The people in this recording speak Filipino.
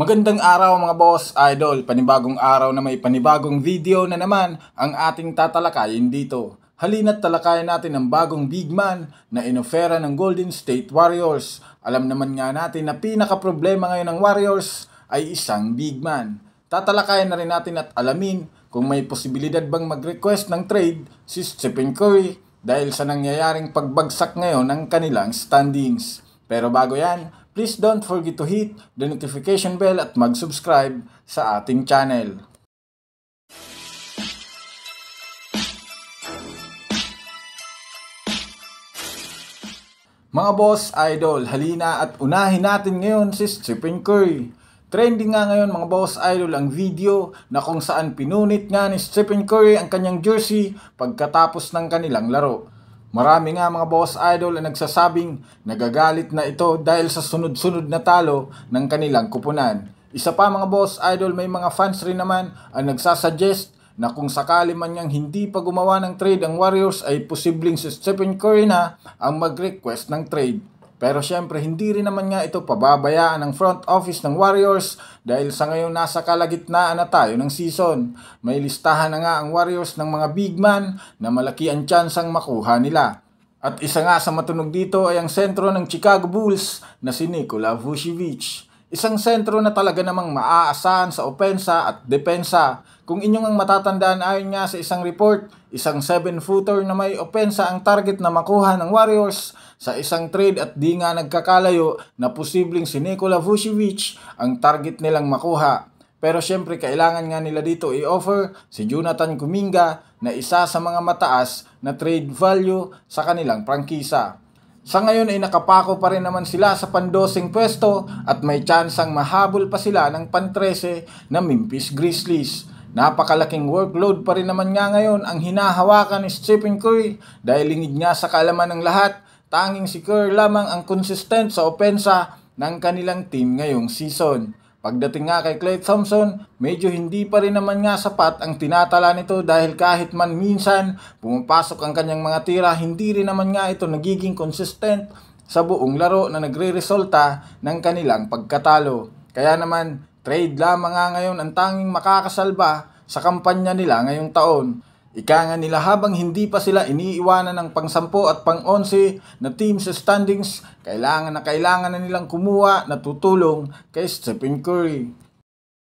Magandang araw mga boss, idol. Panibagong araw na may panibagong video na naman ang ating tatalakayin dito. Halina't talakayin natin ang bagong big man na inofera ng Golden State Warriors. Alam naman nga natin na pinaka-problema ngayon ng Warriors ay isang big man. Tatalakayin na rin natin at alamin kung may posibilidad bang mag-request ng trade si Stephen Curry dahil sa nangyayaring pagbagsak ngayon ng kanilang standings. Pero bago yan, please don't forget to hit the notification bell at mag-subscribe sa ating channel. Mga boss, idol, halina at unahin natin ngayon si Stephen Curry. Trending nga ngayon mga boss, idol, ang video na kung saan pinunit nga ni Stephen Curry ang kanyang jersey pagkatapos ng kanilang laro. Marami nga mga boss idol ang nagsasabing nagagalit na ito dahil sa sunod-sunod na talo ng kanilang kupunan. Isa pa mga boss idol, may mga fans rin naman ang nagsasuggest na kung sakali man niyang hindi pa gumawa ng trade ang Warriors ay posibleng si Stephen Curry na ang mag-request ng trade. Pero syempre hindi rin naman nga ito pababayaan ng front office ng Warriors dahil sa ngayon nasa kalagitnaan na tayo ng season. May listahan na nga ang Warriors ng mga big man na malaki ang tsansang makuha nila. At isa nga sa matunog dito ay ang sentro ng Chicago Bulls na si Nikola Vucevic. Isang sentro na talaga namang maaasahan sa opensa at depensa. Kung inyong ang matatandaan ayon nga sa isang report, isang 7-footer na may opensa ang target na makuha ng Warriors sa isang trade at di nga nagkakalayo na posibleng si Nikola Vucevic ang target nilang makuha. Pero syempre kailangan nga nila dito i-offer si Jonathan Kuminga na isa sa mga mataas na trade value sa kanilang prangkisa. Sa ngayon ay nakapako pa rin naman sila sa pandosing pwesto at may tsansang mahabol pa sila ng pan-13 na Memphis Grizzlies. Napakalaking workload pa rin naman nga ngayon ang hinahawakan ni Stephen Curry dahil lingid nga sa kaalaman ng lahat, tanging si Curry lamang ang consistent sa opensa ng kanilang team ngayong season. Pagdating nga kay Klay Thompson, medyo hindi pa rin naman nga sapat ang tinatala nito dahil kahit man minsan pumapasok ang kanyang mga tira, hindi rin naman nga ito nagiging consistent sa buong laro na nagre-resulta ng kanilang pagkatalo. Kaya naman, trade lamang nga ngayon ang tanging makakasalba sa kampanya nila ngayong taon. Ika nga nila habang hindi pa sila iniiwanan ng pang-10 at pang-11 na team sa standings, kailangan na nilang kumuha na tutulong kay Stephen Curry.